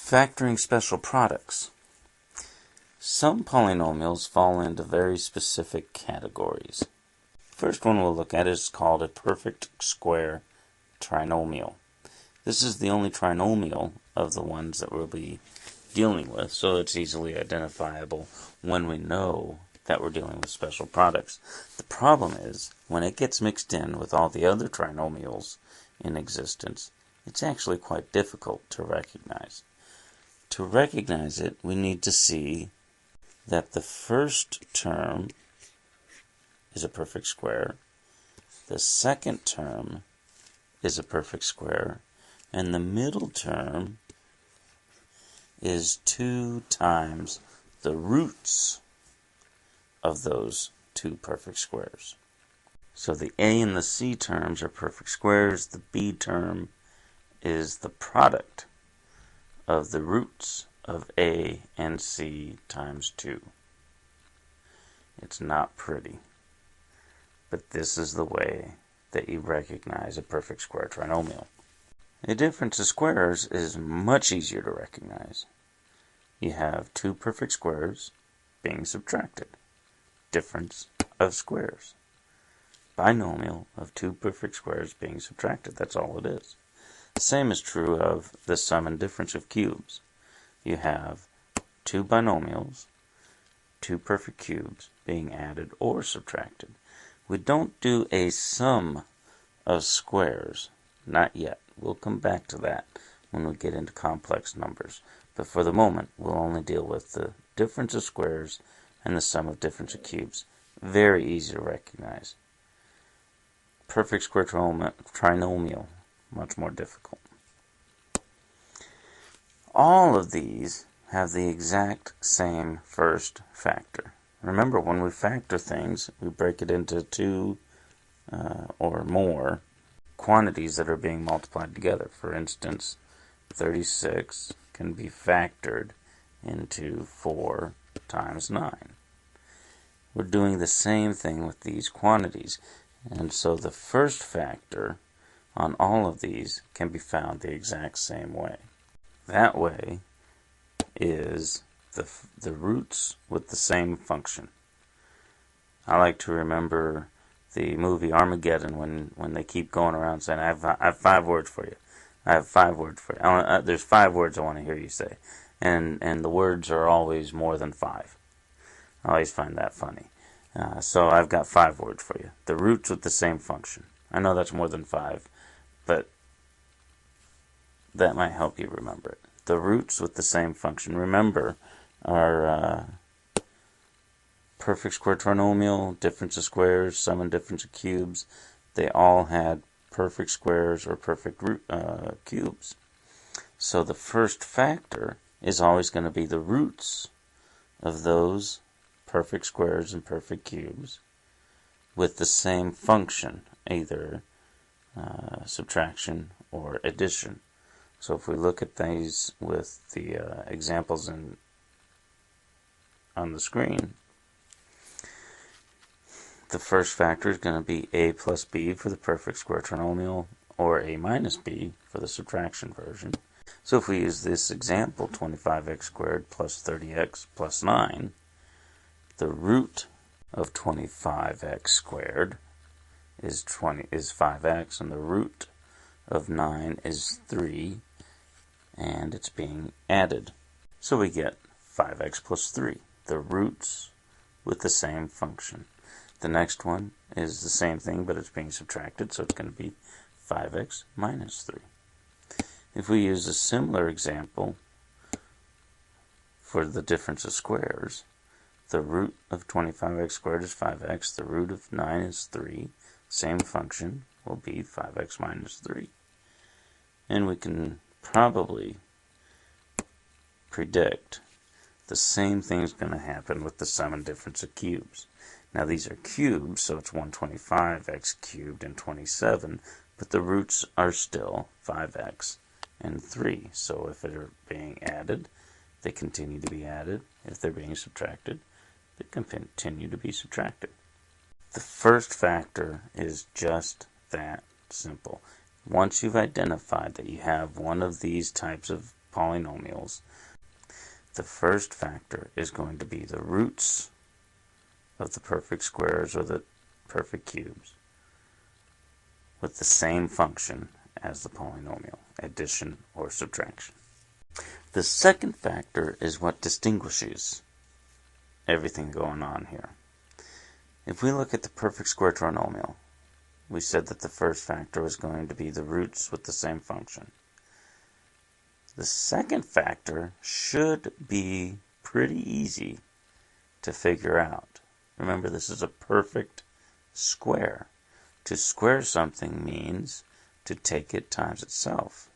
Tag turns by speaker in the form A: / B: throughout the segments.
A: Factoring special products. Some polynomials fall into very specific categories. First one we'll look at is called a perfect square trinomial. This is the only trinomial of the ones that we'll be dealing with, so it's easily identifiable when we know that we're dealing with special products. The problem is, when it gets mixed in with all the other trinomials in existence, it's actually quite difficult to recognize. To recognize it, we need to see that the first term is a perfect square, the second term is a perfect square, and the middle term is 2 times the roots of those two perfect squares. So the A and the C terms are perfect squares, the B term is the product of the roots of A and C times 2. It's not pretty, but this is the way that you recognize a perfect square trinomial. A difference of squares is much easier to recognize. You have two perfect squares being subtracted. Difference of squares. Binomial of two perfect squares being subtracted. That's all it is. The same is true of the sum and difference of cubes. You have two binomials, two perfect cubes being added or subtracted. We don't do a sum of squares, not yet. We'll come back to that when we get into complex numbers. But for the moment, we'll only deal with the difference of squares and the sum of difference of cubes. Very easy to recognize. Perfect square trinomial, much more difficult. All of these have the exact same first factor. Remember, when we factor things, we break it into two or more quantities that are being multiplied together. For instance, 36 can be factored into 4 times 9. We're doing the same thing with these quantities. And so the first factor on all of these can be found the exact same way. That way is the roots with the same function. I like to remember the movie Armageddon when they keep going around saying, I have 5 words for you. I have 5 words for you. There's 5 words I want to hear you say. And the words are always more than 5. I always find that funny. So I've got 5 words for you. The roots with the same function. I know that's more than 5, but that might help you remember it. The roots with the same function. Remember, our perfect square trinomial, difference of squares, sum and difference of cubes, they all had perfect squares or perfect cubes. So the first factor is always going to be the roots of those perfect squares and perfect cubes with the same function, either subtraction or addition. So if we look at these with the examples on the screen, the first factor is going to be a plus b for the perfect square trinomial, or a minus b for the subtraction version. So if we use this example, 25x squared plus 30x plus 9, the root of 25x squared is 5x, and the root of 9 is 3, and it's being added. So we get 5x plus 3, the roots with the same function. The next one is the same thing, but it's being subtracted, so it's going to be 5x minus 3. If we use a similar example for the difference of squares, the root of 25x squared is 5x, the root of 9 is 3, same function will be 5x minus 3. And we can probably predict the same thing is going to happen with the sum and difference of cubes. Now these are cubes, so it's 125x cubed and 27, but the roots are still 5x and 3. So if they're being added, they continue to be added. If they're being subtracted, they continue to be subtracted. The first factor is just that simple. Once you've identified that you have one of these types of polynomials, the first factor is going to be the roots of the perfect squares or the perfect cubes with the same function as the polynomial, addition or subtraction. The second factor is what distinguishes everything going on here. If we look at the perfect square trinomial, we said that the first factor was going to be the roots with the same function. The second factor should be pretty easy to figure out. Remember, this is a perfect square. To square something means to take it times itself.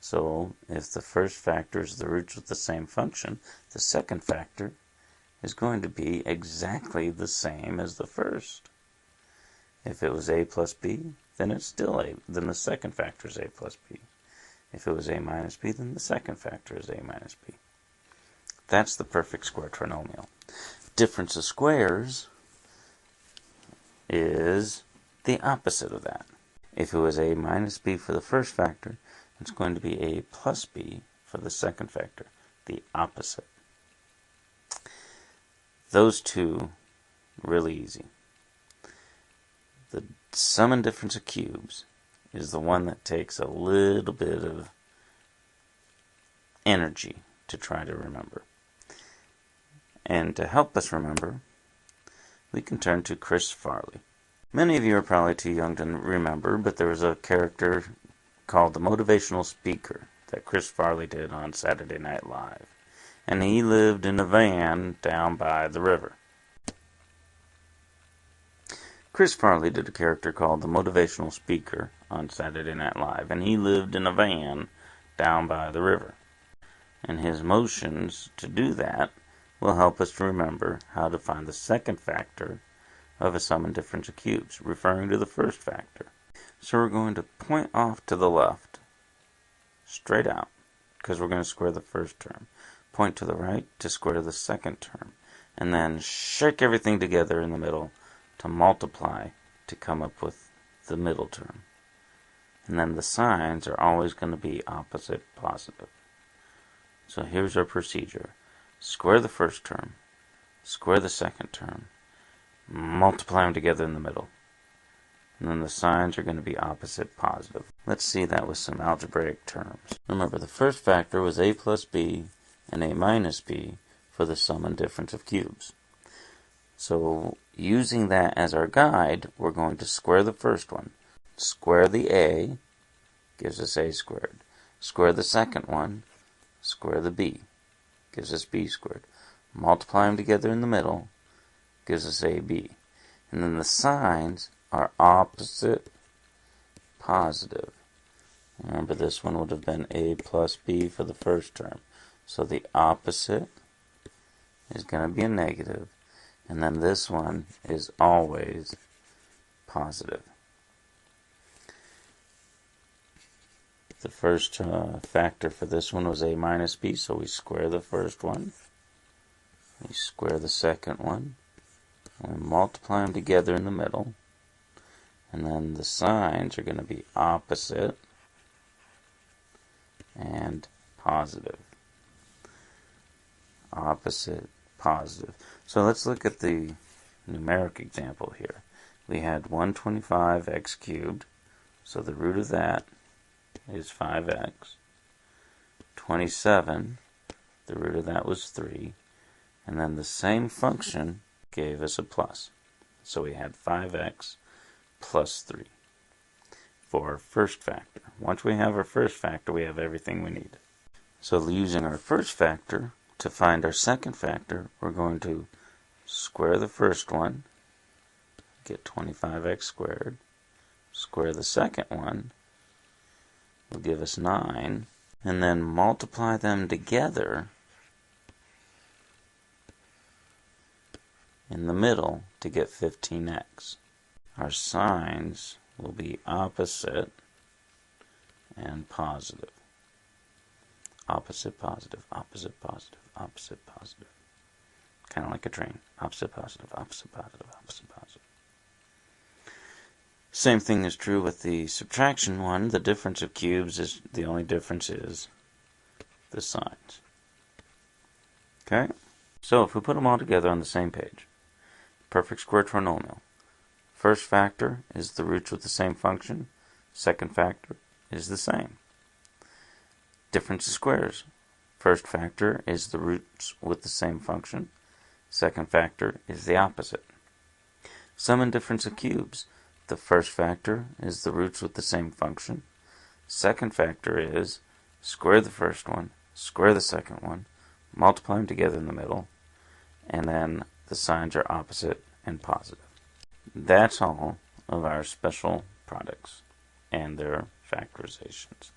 A: So if the first factor is the roots with the same function, the second factor is going to be exactly the same as the first. If it was a plus b, then it's still a. Then the second factor is a plus b. If it was a minus b, then the second factor is a minus b. That's the perfect square trinomial. Difference of squares is the opposite of that. If it was a minus b for the first factor, it's going to be a plus b for the second factor, the opposite. Those two, really easy. The sum and difference of cubes is the one that takes a little bit of energy to try to remember. And to help us remember, we can turn to Chris Farley. Many of you are probably too young to remember, but there was a character called the motivational speaker that Chris Farley did on Saturday Night Live. And he lived in a van down by the river. Chris Farley did a character called the motivational speaker on Saturday Night Live, and he lived in a van down by the river. And his motions to do that will help us to remember how to find the second factor of a sum and difference of cubes, referring to the first factor. So we're going to point off to the left, straight out, because we're going to square the first term. Point to the right to square the second term. And then shake everything together in the middle to multiply to come up with the middle term. And then the signs are always going to be opposite positive. So here's our procedure. Square the first term, square the second term, multiply them together in the middle. And then the signs are going to be opposite positive. Let's see that with some algebraic terms. Remember, the first factor was a plus b and a minus b for the sum and difference of cubes. So using that as our guide, we're going to square the first one. Square the a gives us a squared. Square the second one, square the b, gives us b squared. Multiply them together in the middle, gives us ab. And then the signs are opposite positive. Remember, this one would have been a plus b for the first term. So the opposite is going to be a negative. And then this one is always positive. The first factor for this one was a minus b, so we square the first one. We square the second one. And we multiply them together in the middle. And then the signs are going to be opposite and positive. Opposite, positive. So let's look at the numeric example here. We had 125x cubed, so the root of that is 5x. 27, the root of that was 3. And then the same function gave us a plus. So we had 5x plus 3 for our first factor. Once we have our first factor, we have everything we need. So using our first factor to find our second factor, we're going to square the first one, get 25x squared. Square the second one, will give us 9, and then multiply them together in the middle to get 15x. Our signs will be opposite and positive. Opposite, positive, opposite, positive, opposite, positive. Kind of like a train. Opposite, positive, opposite, positive, opposite, positive. Same thing is true with the subtraction one. The difference of cubes is, the only difference is the signs. Okay? So if we put them all together on the same page, perfect square trinomial. First factor is the roots with the same function. Second factor is the same. Difference of squares. First factor is the roots with the same function. Second factor is the opposite. Sum and difference of cubes. The first factor is the roots with the same function. Second factor is square the first one, square the second one, multiply them together in the middle, and then the signs are opposite and positive. That's all of our special products and their factorizations.